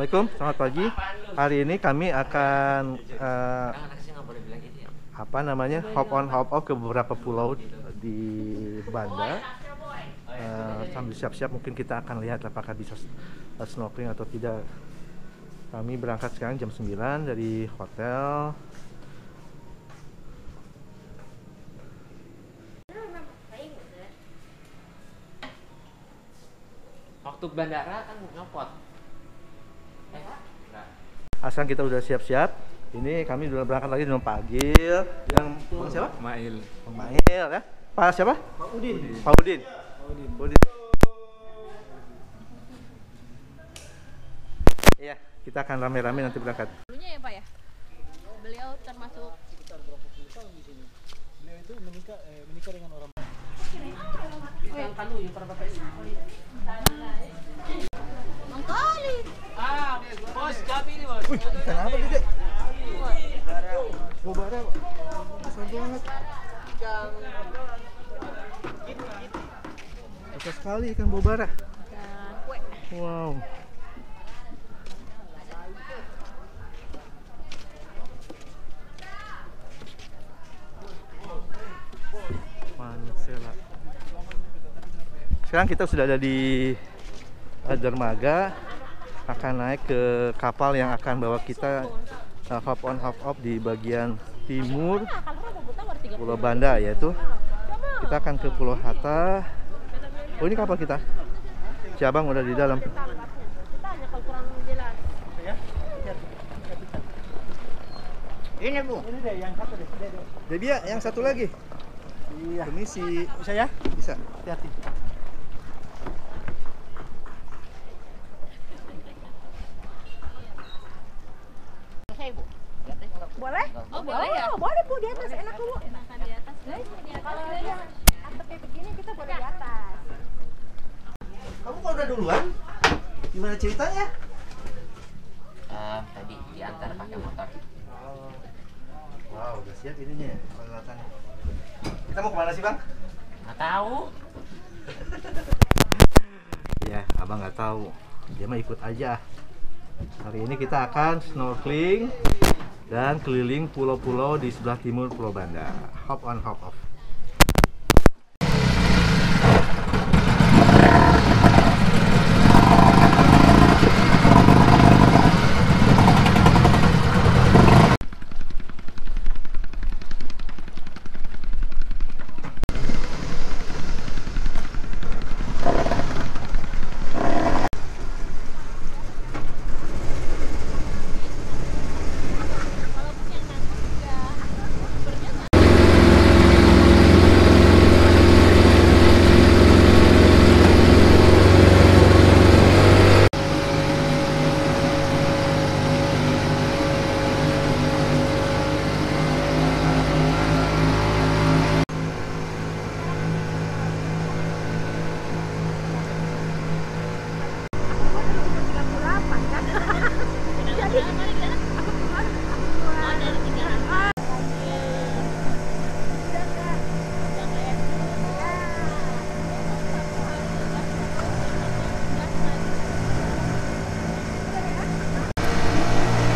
Assalamualaikum, selamat pagi. Hari ini kami akan hop on hop off ke beberapa pulau di Banda. Sambil siap-siap mungkin kita akan lihat apakah bisa snorkeling atau tidak. Kami berangkat sekarang jam 9 dari hotel. Waktu bandara kan ngopot. Asal kita udah siap-siap, ini kami udah berangkat lagi dengan Pak Agil. Yang siapa? Mail. Bang Mail ya. Pak siapa? Pak Udin. Pak Udin. Udin. Iya, kita akan rame-rame nanti berangkat. Dulunya ya Pak ya? Beliau termasuk sekitar berapa puluh tahun di sini. Beliau itu menikah dengan orang. Yang kalu yang pernah pakai ini. Mangkali. Bos, kami ini bos. Wih, ikan apa nih, Dek? Bobara. Besar banget. Besar sekali ikan bobara. Dan kue. Wow. Manisela. Sekarang kita sudah ada di dermaga, akan naik ke kapal yang akan bawa kita hop on hop off di bagian timur Pulau Banda, yaitu kita akan ke Pulau Hatta. Oh, ini kapal kita. Si Abang udah di dalam. Ini Bu. Ini deh yang satu deh. Jadi ya, yang satu lagi. Iya. Permisi. Bisa ya? Bisa. Hati-hati. Boleh? Oh, boleh ya? Boleh Bu, di atas enak Bu. Enakan di atas. Kalau yang atapnya begini kita boleh di atas. Kamu kalau udah duluan, gimana ceritanya? Tadi diantar pakai motor. Wow, udah siap ininya ya, peralatannya. Kita mau kemana sih Bang? Nggak tahu. Ya, Abang nggak tahu. Dia mah ikut aja. Hari ini kita akan snorkeling dan keliling pulau-pulau di sebelah timur Pulau Banda. Hop on hop off.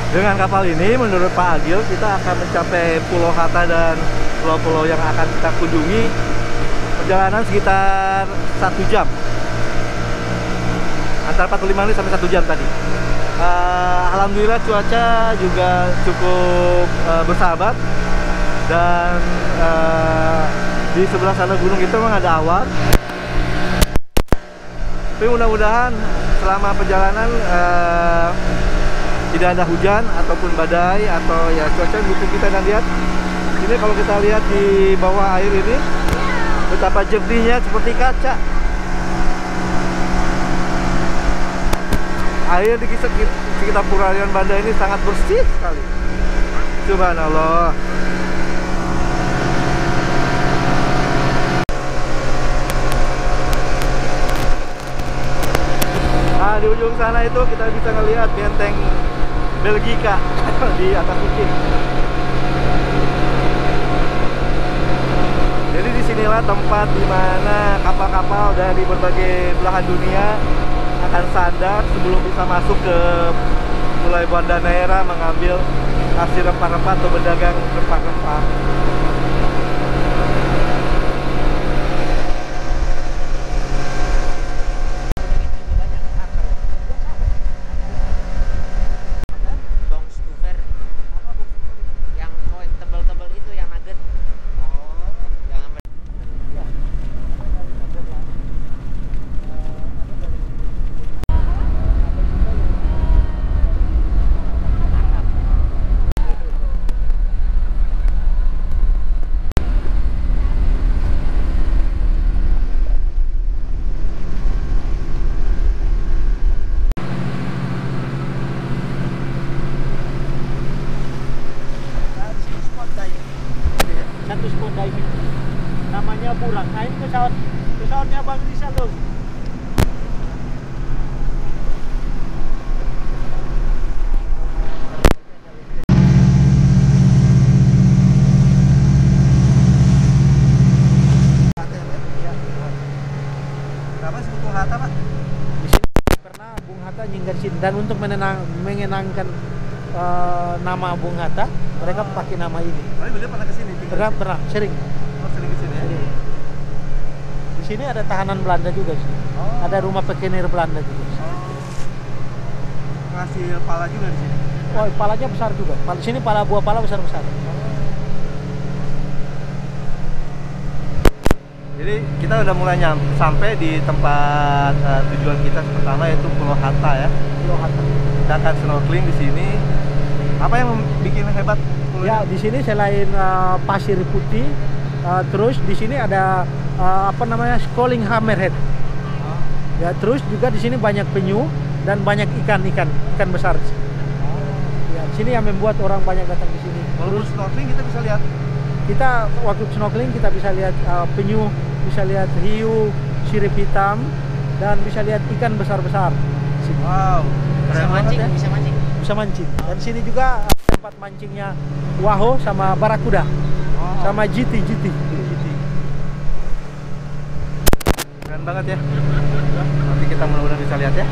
Dengan kapal ini, menurut Pak Agil, kita akan mencapai Pulau Hatta dan pulau-pulau yang akan kita kunjungi. Perjalanan sekitar 1 jam, antara 45 menit sampai 1 jam tadi. Alhamdulillah cuaca juga cukup bersahabat, dan di sebelah sana gunung itu memang ada awan. Tapi mudah-mudahan selama perjalanan tidak ada hujan ataupun badai atau ya cuaca mendukung kita. Dan lihat ini, kalau kita lihat di bawah air ini betapa jernihnya seperti kaca. Air di sekitar perairan Banda ini sangat bersih sekali. Subhanallah. Nah, di ujung sana itu kita bisa ngelihat benteng Belgika di atas bukit. Jadi disinilah tempat di mana kapal-kapal dari berbagai belahan dunia akan sandar sebelum bisa masuk ke Pulau Banda Neira mengambil hasil rempah-rempah atau berdagang rempah-rempah. Bong stuver. Yang koin tebel-tebel itu yang nugget. Yang Satu spot diving namanya Burang. Nah, ini pesawatnya Bang Rizal loh. Kenapa sih Bung Hatta, Pak? Di sini pernah Bung Hatta nyinggar sini, dan untuk mengenangkan nama Bung Hatta, mereka pakai nama ini. Oh, beliau pernah kesini? Pernah, sering. Oh, sering kesini ya? Sering. Di sini ada tahanan Belanda juga sih. Oh. Ada rumah pekenir Belanda juga. Ngasih pala juga di sini? Oh, palanya besar juga. Di sini buah pala besar-besar. Jadi kita udah mulai sampai di tempat tujuan kita pertama, yaitu Pulau Hatta ya. Pulau Hatta. Kita akan snorkeling di sini. Apa yang bikin hebat pulau Ya, ini? di sini selain pasir putih, terus di sini ada schooling hammerhead. Ya, terus juga di sini banyak penyu dan banyak ikan besar. Ya, di sini yang membuat orang banyak datang di sini. Walaupun snorkeling kita bisa lihat. Kita waktu snorkeling kita bisa lihat penyu, bisa lihat hiu, sirip hitam, dan bisa lihat ikan besar-besar. Wow, bisa keren banget mancing, ya. bisa mancing. Bisa mancing. Dan sini juga tempat mancingnya waho sama barakuda, sama GT. Keren banget ya. Nanti kita mudah-mudahan bisa lihat ya.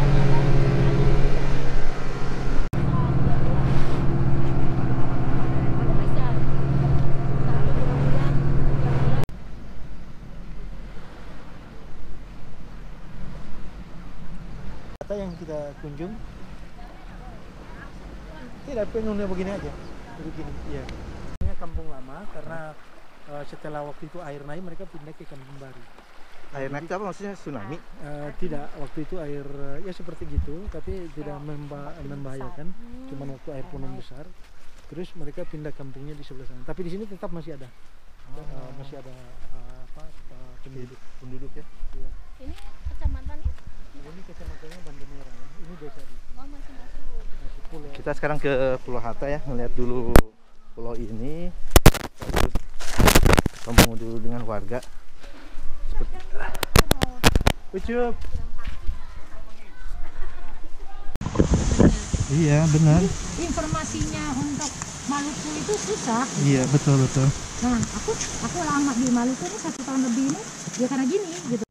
Kata yang kita kunjung tidak penuhnya begini aja, begini. Iya. Ini kampung lama karena setelah waktu itu air naik mereka pindah ke kampung baru. Air naik itu apa maksudnya, tsunami? Tidak, waktu itu air ya seperti gitu, tapi tidak membahayakan. Cuman waktu air punung besar, terus mereka pindah kampungnya di sebelah sana. Tapi di sini tetap masih ada, masih ada penduduk ya. Iya. Ini kecamatannya? Ini kecamatannya Banda Neira ya. Ini desa di sini. Oh, masih masuk. Masih pulau. Kita sekarang ke Pulau Hatta ya, ngeliat dulu pulau ini. Terus ketemu dulu dengan warga. Ucup. Iya, benar. Informasinya untuk Maluku itu susah. Iya, betul. Nah, aku lama di Maluku ini 1 tahun lebih ini, ya karena gini gitu.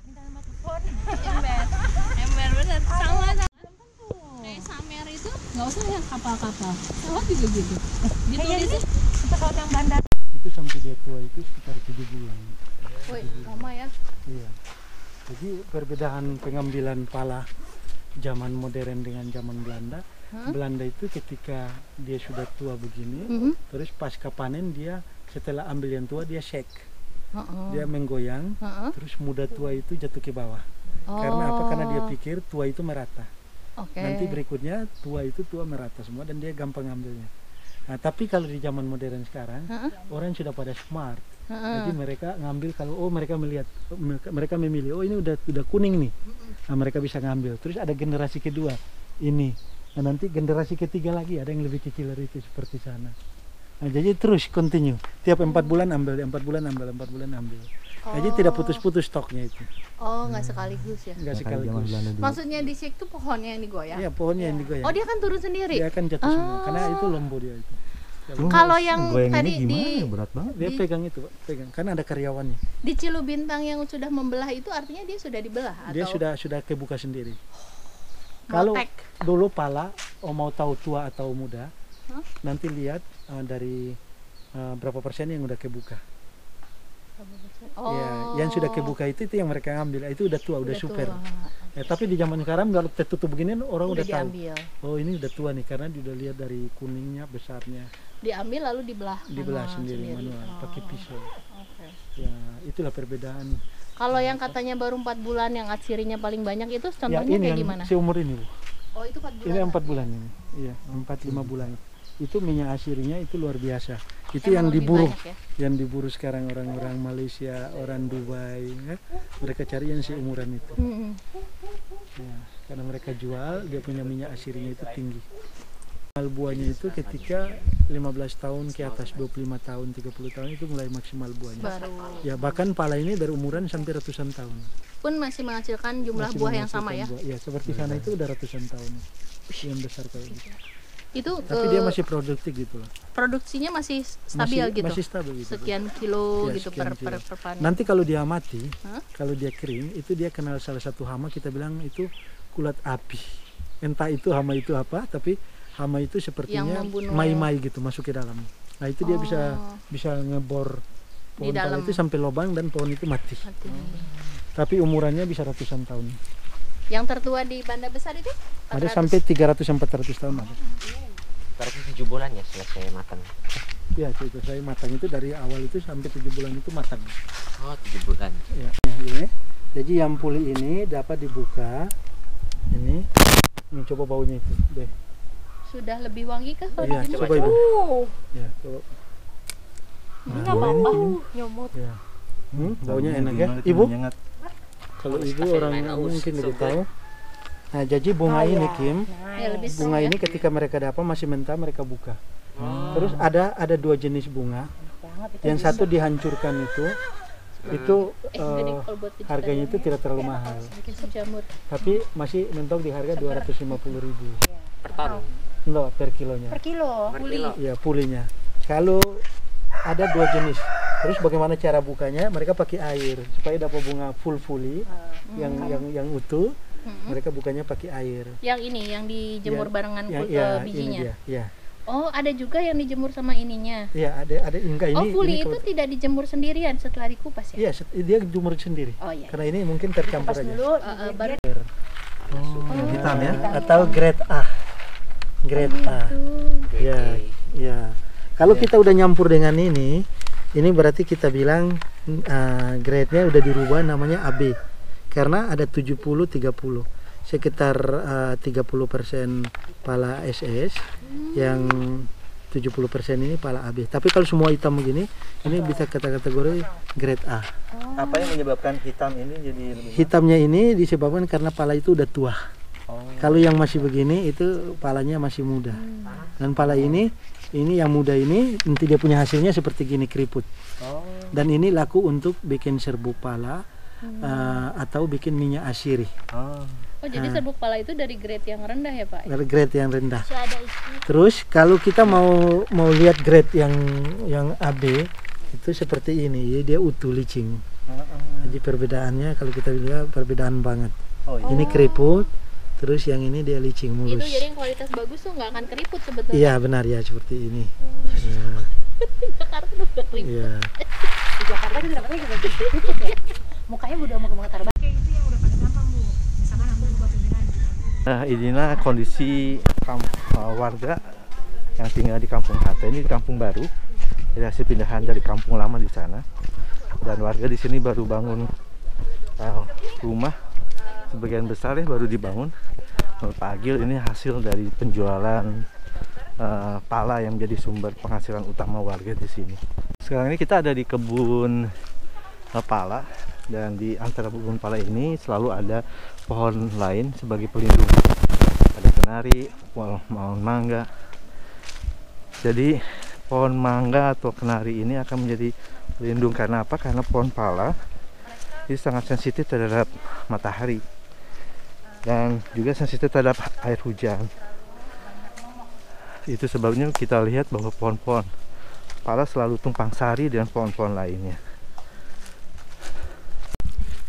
Minta nomor telepon. Ember bener. Sama. Kayak Samer itu nggak usah yang kapal-kapal. Pesawat juga gitu. Kayaknya Gitu ini pesawat yang bandar. Itu sampai dia tua itu sekitar 7 bulan. Woi, lama ya. Iya. Jadi perbedaan pengambilan pala zaman modern dengan zaman Belanda. Belanda itu ketika dia sudah tua begini, terus pasca panen dia setelah ambil yang tua dia shake. Dia menggoyang, terus muda tua itu jatuh ke bawah. Karena apa? Karena dia pikir tua itu merata. Oke. Nanti berikutnya tua merata semua dan dia gampang ambilnya. Nah, tapi kalau di zaman modern sekarang, orang sudah pada smart. Jadi mereka ngambil kalau mereka melihat, mereka memilih, ini udah kuning nih. Nah, mereka bisa ngambil. Terus ada generasi kedua ini. Nah, nanti generasi ketiga lagi ada yang lebih kecil dari itu seperti sana. Nah, jadi terus continue. Tiap 4 bulan ambil, 4 bulan ambil, 4 bulan ambil. Jadi tidak putus-putus stoknya itu. Oh, nggak sekaligus ya? Nggak sekaligus. Maksudnya di shake itu pohonnya yang digoyang? Iya, pohonnya yang digoyang. Oh, dia kan turun sendiri? Dia akan jatuh semua karena itu lombo dia itu. Kalau yang goyanginnya tadi gimana di- ya? Berat banget. Dia pegang itu, Pak, pegang. Kan ada karyawannya. Di Cilubintang yang sudah membelah itu artinya dia sudah dibelah Dia atau sudah kebuka sendiri. mau Kalau tek? dulu pala, mau tahu tua atau muda, Hah? nanti lihat dari berapa persen yang udah kebuka. Oh, Ya, yang sudah kebuka itu yang mereka ambil. Itu udah tua, udah super. tua. Ya, tapi di zaman sekarang kalau tertutup begini orang udah tahu. diambil. Oh, ini udah tua nih karena dia udah lihat dari kuningnya, besarnya. Diambil lalu dibelah. Dibelah manual sendiri manual pakai Oh, pisau. oke. Ya, itulah perbedaan. Kalau yang katanya baru 4 bulan yang asirinya paling banyak itu Ya, contohnya ini kayak yang gimana? seumur ini, Bu. Oh, itu 4 bulan. Ini 4 bulan ini. Iya, 4-5 bulan. Itu minyak asirinya itu luar biasa. Itu Emang yang lebih diburu. banyak ya? Yang diburu sekarang orang-orang Malaysia, orang Dubai, ya. Mereka cari yang seumuran itu. Ya, karena mereka jual, dia punya minyak asirinya itu tinggi. Maksimal buahnya itu ketika 15 tahun ke atas, 25 tahun, 30 tahun itu mulai maksimal buahnya. Baru Ya, bahkan pala ini berumuran sampai ratusan tahun. pun masih menghasilkan jumlah Masih buah yang sama ya. menghasilkan buah. Ya, seperti sana itu udah ratusan tahun. Yang besar kayak gitu. Itu Tapi dia masih produktif gitu loh. produksinya masih stabil Masih- gitu. Masih stabil gitu. Sekian kilo Ya, gitu sekian per kilo. panen. Nanti kalau dia mati, Hah? kalau dia kering, itu dia kenal salah satu hama, kita bilang itu kulat api. Entah itu hama itu apa, tapi hama itu sepertinya membunuh- mai-mai gitu masuk ke dalam. Nah, itu dia bisa ngebor Di pohon pala dalam. itu sampai lubang dan pohon itu mati. Mati. Tapi umurannya bisa ratusan tahun. Yang tertua di Banda Besar itu? Ada 400. sampai 300-400 tahun ada. Berarti 7 bulan ya selesai matang. Ya, itu saya matang itu dari awal itu sampai 7 bulan itu matang. Oh, 7 bulan. Ya, ini. Jadi yang puli ini dapat dibuka. Ini coba baunya itu, deh. Sudah lebih wangi kah kalau Iya, begini? coba Ibu. Oh, Ya, coba. nggak apa-apa. Nyomot. Ya. Baunya enak ya, Banget, Ibu. menyengat. Kalau Harus Ibu pakai orang main aus, mungkin lebih super. tahu. Nah, jadi bunga ini Kim, Ya, lebih strong bunga ya. ini ketika mereka dapat masih mentah mereka buka. Terus ada 2 jenis bunga. Yang satu dihancurkan itu Gede kalau buat pijitan. harganya itu tidak terlalu mahal, Bikin sup jamur. tapi masih mentok di harga 250.000. Per ton. Loh, per kilonya. Per kilo. Per kilo. Ya, pulinya. Kalau ada 2 jenis. Terus bagaimana cara bukanya? Mereka pakai air supaya dapat bunga full yang utuh. Mereka bukanya pakai air. Yang ini yang dijemur barengan bijinya. Ini dia. Ya. Oh, ada juga yang dijemur sama ininya. Ya, ada enggak Oh, ini. puli ini itu tidak dijemur sendirian setelah dikupas ya? Iya, dia jemur sendiri. Oh iya. Karena ini mungkin tercampur Pas aja. dulu. Baru Yang hitam ya. Atau grade A. Grade A. Ya, ya. Kalau kita udah nyampur dengan ini berarti kita bilang grade-nya udah dirubah namanya AB. Karena ada 70-30. Sekitar 30% pala SS, yang 70% ini pala AB. Tapi kalau semua hitam begini, ini bisa kategori grade A. Apa yang menyebabkan hitam ini jadi lebih Hitamnya ini disebabkan karena pala itu udah tua. Oh. Kalau yang masih begini itu palanya masih muda. Dan pala ini yang muda ini nanti dia punya hasilnya seperti gini, keriput. Oh. Dan ini laku untuk bikin serbuk pala atau bikin minyak asiri. Oh. Oh, jadi serbuk pala itu dari grade yang rendah ya, Pak? Dari grade yang rendah. Masih ada isi. Terus kalau kita mau lihat grade yang AB itu seperti ini, dia utuh licing. Jadi perbedaannya kalau kita lihat perbedaan banget. Oh, iya. Ini keriput, terus yang ini dia licing Itu mulus. jadi yang kualitas bagus tuh nggak akan keriput sebetulnya. Iya benar ya, seperti ini. Ya, Jakarta udah keriput. ya. Di Jakarta itu dapatnya juga gitu ya. Mukanya udah mau gemetar banget. Kayak itu yang udah pada gampang, Bu. Misalkan aku buka pimpinan. Nah, inilah kondisi warga yang tinggal di Kampung Hatta. Ini di Kampung Baru. Jadi hasil pindahan dari kampung lama di sana. Dan warga di sini baru bangun rumah. Sebagian besar ya baru dibangun. Menurut Pak Agil ini hasil dari penjualan pala yang menjadi sumber penghasilan utama warga di sini. Sekarang ini kita ada di kebun pala, dan di antara kebun pala ini selalu ada pohon lain sebagai pelindung. Ada kenari, pohon mangga. Jadi pohon mangga atau kenari ini akan menjadi pelindung karena apa? Karena pohon pala ini sangat sensitif terhadap matahari dan juga sensitif terhadap air hujan. Itu sebabnya kita lihat bahwa pohon-pohon pala selalu tumpang sari dengan pohon-pohon lainnya.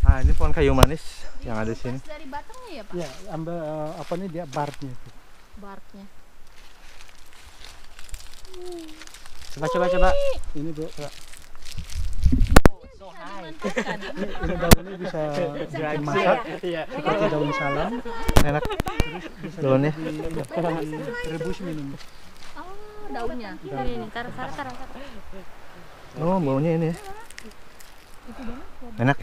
Nah, ini pohon kayu manis yang ada di sini. Dari batangnya ya, Pak? Ya, ambil apa nih dia barknya itu. Barknya. Coba. Ini Bu. Dimanfaatkan. Ini daunnya bisa dimasak. Iya. Pakai daun salam. Enak daunnya. Rebus minum. Oh, daunnya. Ini kar. Oh, baunya ini ya. Enak.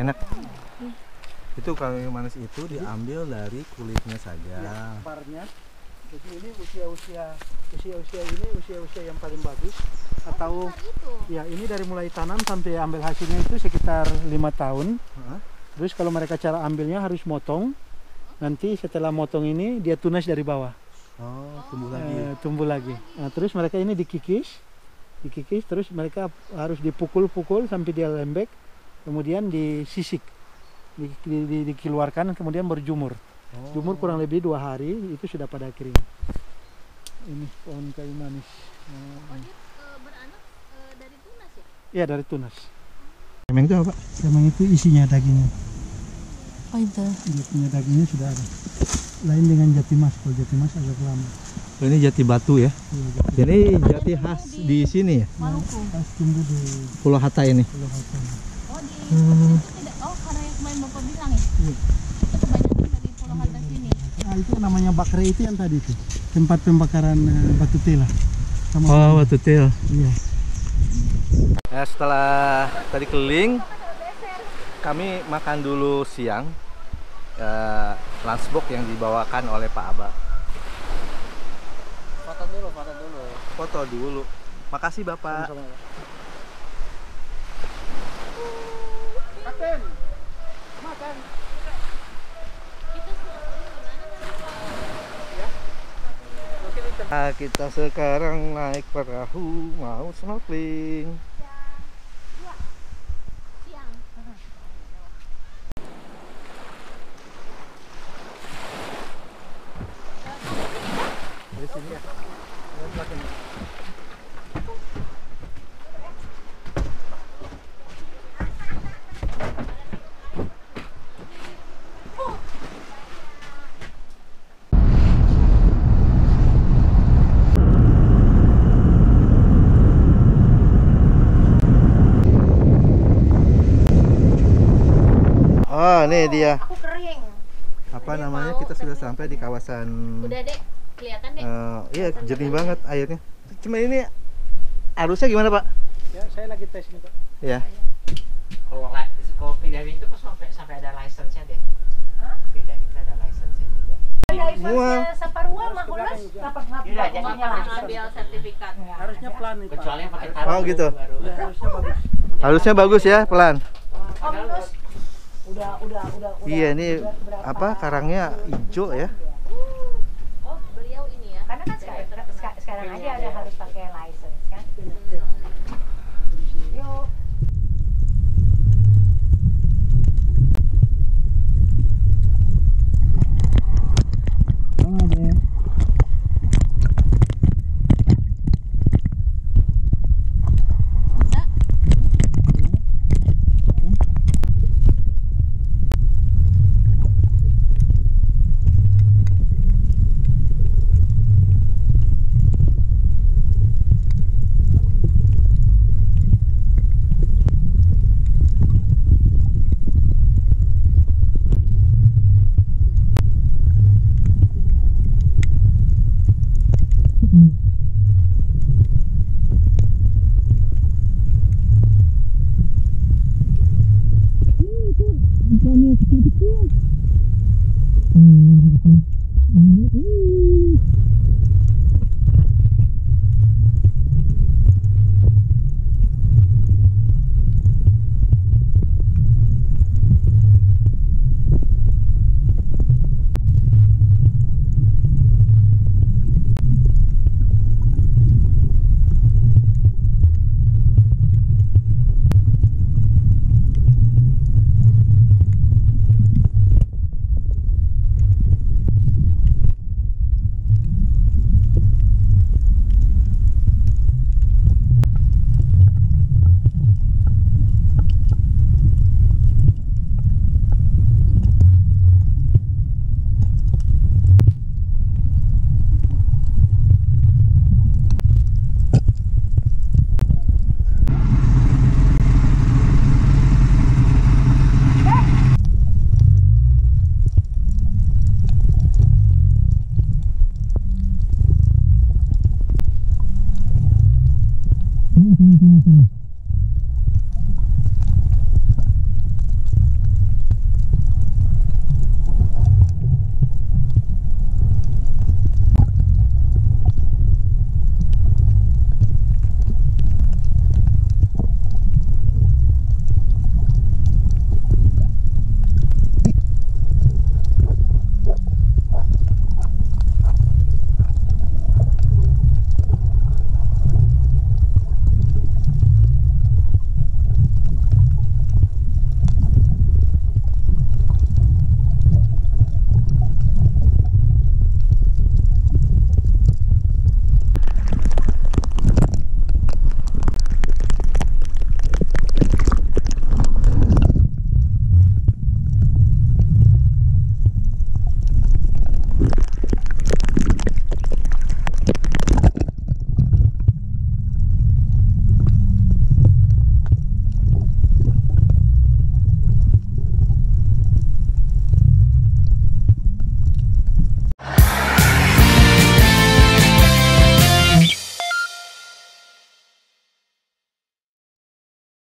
Itu kayu manis itu diambil dari kulitnya saja. Barnya. Jadi ini usia yang paling bagus. Atau ya ini dari mulai tanam sampai ambil hasilnya itu sekitar 5 tahun. Terus kalau mereka cara ambilnya harus motong. Nanti setelah motong ini dia tunas dari bawah. Oh, tumbuh lagi. Nah, terus mereka ini dikikis terus mereka harus dipukul sampai dia lembek, kemudian disisik, dikeluarkan, kemudian berjumur. Jumur kurang lebih 2 hari itu sudah pada kering. Ini pohon kayu manis. Oh, dia beranak dari tunas ya? Iya, dari tunas. Emang itu apa? Emang itu isinya dagingnya. Oh, itu. Dia punya dagingnya sudah ada. Lain dengan jati mas, kalau jati mas agak lama. Oh, ini jati batu ya. Iya, jati. Jadi jati khas di sini ya. Maluku. Pas tumbuh di Pulau Hatta ini. Pulau Hatta. Oh, di tidak. Oh, karena yang kemarin Bapak bilang ya? Iya. Kebanyakan dari Pulau Hatta sini. Nah, itu namanya bakre itu yang tadi itu. Tempat pembakaran batu tela. Oh, batu til. Iya. Nah, setelah tadi keliling, kami makan dulu siang. Lunchbox yang dibawakan oleh Pak Aba. Foto dulu. Makasih Bapak. Kapten, makan. Nah, kita sekarang naik perahu mau snorkeling. Di sini ya. Oh, ini dia. Aku kering. Apa namanya? Kita sudah sampai di kawasan. Udah, Dek. Kelihatan, Dek. Iya, jernih banget airnya. Cuma ini arusnya gimana, Pak? Ya, saya lagi tes nih, Pak. Ya. Kalau Pindahin itu kok sampai ada license-nya deh. Pindahin kita ada license-nya juga. Semua. Saparua mah ulas dapat Iya, jadi Ambil sertifikat. Harusnya pelan nih, Pak. kecuali yang pakai Oh, taruh gitu. baru. Ya, harusnya bagus. Harusnya bagus ya, pelan. Om Nus udah Iya, ini apa karangnya hijau ya. Oh, beliau ini ya. karena kan sekarang aja ada harus pakai license kan. Yuk. Ikannya kecil-kecil.